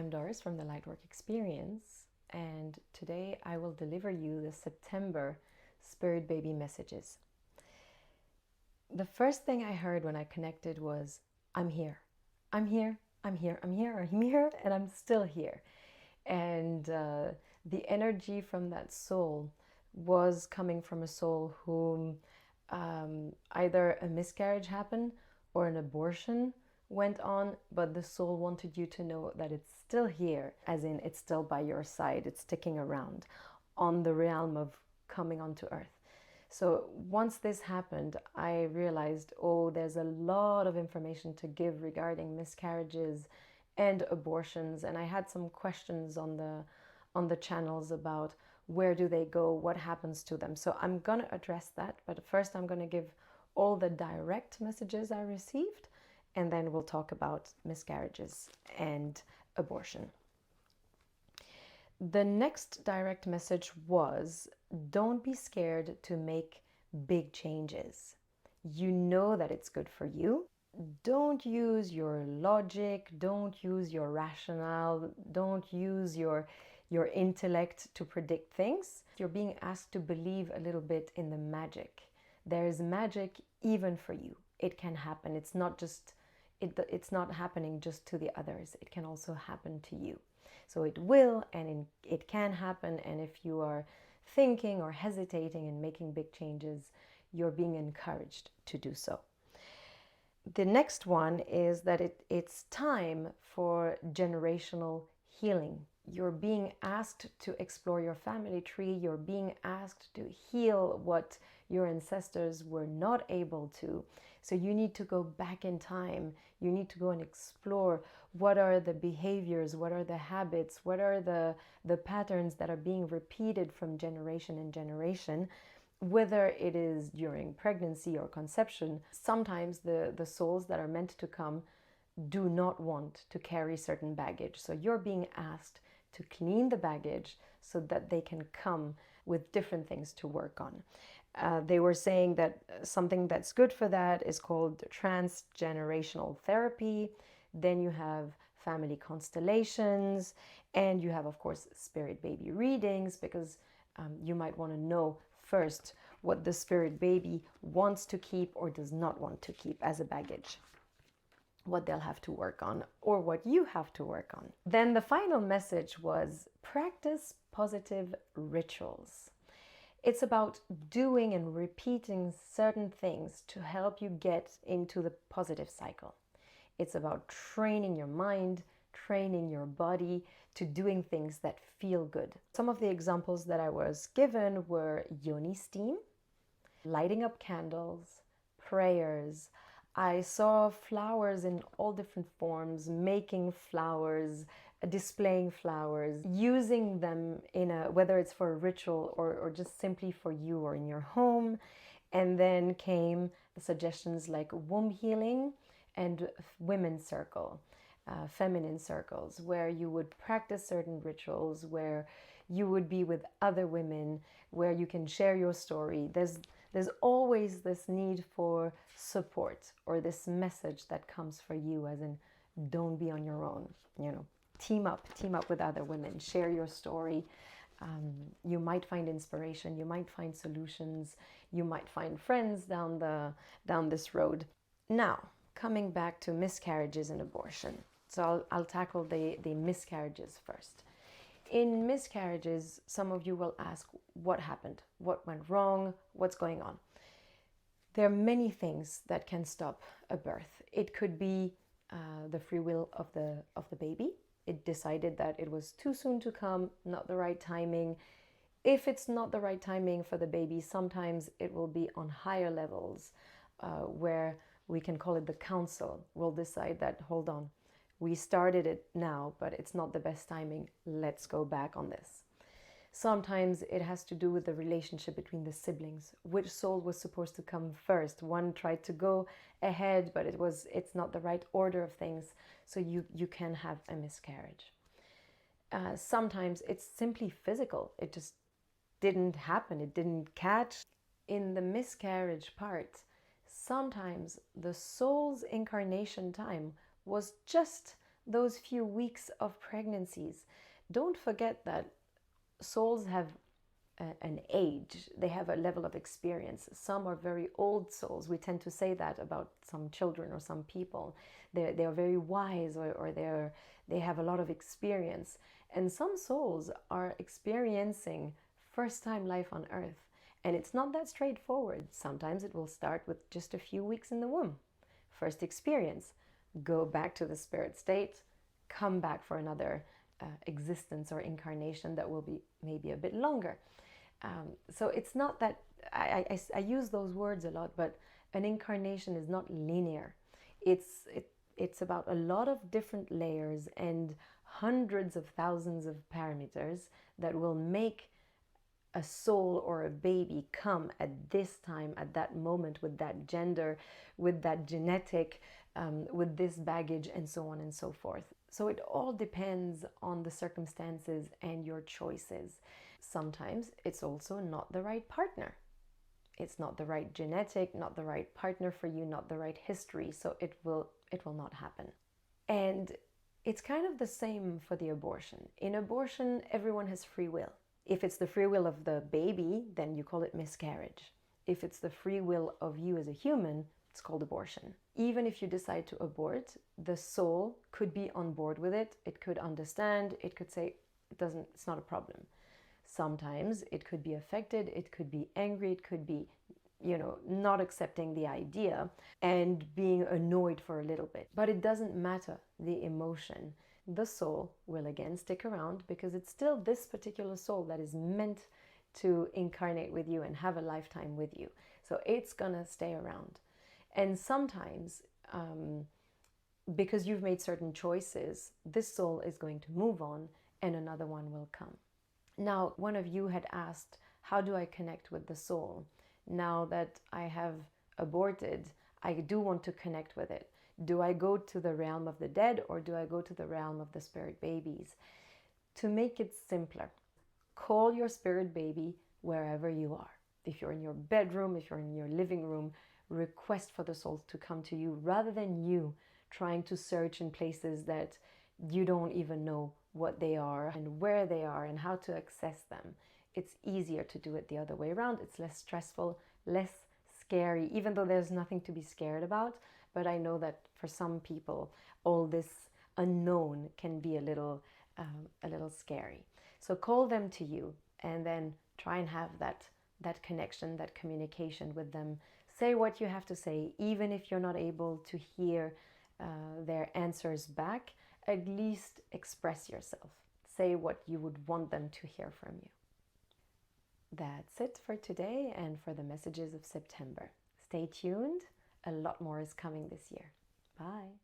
I'm Doris from the Lightwork Experience, and today I will deliver you the September Spirit Baby messages. The first thing I heard when I connected was, I'm here. I'm here, I'm here, I'm here, I'm here, and I'm still here. And the energy from that soul was coming from a soul whom either a miscarriage happened or an abortion went on, but the soul wanted you to know that it's still here, as in it's still by your side, it's sticking around on the realm of coming onto earth. So once this happened, I realized, oh, there's a lot of information to give regarding miscarriages and abortions, and I had some questions on the channels about where do they go, what happens to them. So I'm going to address that, but first I'm going to give all the direct messages I received, and then we'll talk about miscarriages and abortion. The next direct message was, don't be scared to make big changes. You know that it's good for you. Don't use your logic, don't use your rationale, don't use your intellect to predict things. You're being asked to believe a little bit in the magic. There is magic even for you. It can happen. It's not happening just to the others. It can also happen to you. So it will, and it can happen. And if you are thinking or hesitating and making big changes, you're being encouraged to do so. The next one is that it's time for generational healing. You're being asked to explore your family tree. You're being asked to heal what your ancestors were not able to. So you need to go back in time. You need to go and explore what are the behaviors, what are the habits, what are the patterns that are being repeated from generation and generation. Whether it is during pregnancy or conception, sometimes the souls that are meant to come do not want to carry certain baggage. So you're being asked to clean the baggage so that they can come with different things to work on. They were saying that something that's good for that is called transgenerational therapy. Then you have family constellations, and you have, of course, spirit baby readings, because you might want to know first what the spirit baby wants to keep or does not want to keep as a baggage, what they'll have to work on or what you have to work on. Then the final message was, practice positive rituals. It's about doing and repeating certain things to help you get into the positive cycle. It's about training your mind, training your body to doing things that feel good. Some of the examples that I was given were yoni steam, lighting up candles, prayers. I saw flowers in all different forms, making flowers, displaying flowers, using them whether it's for a ritual or just simply for you or in your home. And then came the suggestions like womb healing and women's circle. Feminine circles, where you would practice certain rituals, where you would be with other women, where you can share your story. There's always this need for support, or this message that comes for you, as in, don't be on your own. Team up with other women, share your story. You might find inspiration, you might find solutions, you might find friends down this road. Now, coming back to miscarriages and abortion. So I'll tackle the miscarriages first. In miscarriages, some of you will ask, what happened? What went wrong? What's going on? There are many things that can stop a birth. It could be the free will of the baby. It decided that it was too soon to come, not the right timing. If it's not the right timing for the baby, sometimes it will be on higher levels where we can call it the council. We'll decide that, hold on, we started it now, but it's not the best timing. Let's go back on this. Sometimes it has to do with the relationship between the siblings. Which soul was supposed to come first? One tried to go ahead, but it's not the right order of things. So you can have a miscarriage. Sometimes it's simply physical. It just didn't happen. It didn't catch. In the miscarriage part, sometimes the soul's incarnation time was just those few weeks of pregnancies. Don't forget that souls have an age, they have a level of experience. Some are very old souls. We tend to say that about some children or some people. They are very wise, or they have a lot of experience. And some souls are experiencing first time life on earth. And it's not that straightforward. Sometimes it will start with just a few weeks in the womb. First experience, go back to the spirit state, come back for another existence or incarnation that will be maybe a bit longer. So it's not that, I use those words a lot, but an incarnation is not linear. It's about a lot of different layers and hundreds of thousands of parameters that will make a soul or a baby come at this time, at that moment, with that gender, with that genetic, with this baggage, and so on and so forth. So it all depends on the circumstances and your choices. Sometimes it's also not the right partner. It's not the right genetic, not the right partner for you, not the right history, so it will not happen. And it's kind of the same for the abortion. In abortion, everyone has free will. If it's the free will of the baby, then you call it miscarriage. If it's the free will of you as a human, it's called abortion. Even if you decide to abort, the soul could be on board with it. It could understand. It could say, it's not a problem. Sometimes it could be affected. It could be angry. It could be, not accepting the idea and being annoyed for a little bit. But it doesn't matter the emotion. The soul will again stick around because it's still this particular soul that is meant to incarnate with you and have a lifetime with you. So it's gonna stay around. And sometimes, because you've made certain choices, this soul is going to move on and another one will come. Now, one of you had asked, how do I connect with the soul? Now that I have aborted, I do want to connect with it. Do I go to the realm of the dead or do I go to the realm of the spirit babies? To make it simpler, call your spirit baby wherever you are. If you're in your bedroom, if you're in your living room, request for the souls to come to you rather than you trying to search in places that you don't even know what they are and where they are and how to access them. It's easier to do it the other way around. It's less stressful, less scary, even though there's nothing to be scared about. But I know that for some people, all this unknown can be a little scary. So call them to you and then try and have that connection, that communication with them. Say what you have to say, even if you're not able to hear their answers back. At least express yourself. Say what you would want them to hear from you. That's it for today and for the messages of September. Stay tuned. A lot more is coming this year. Bye.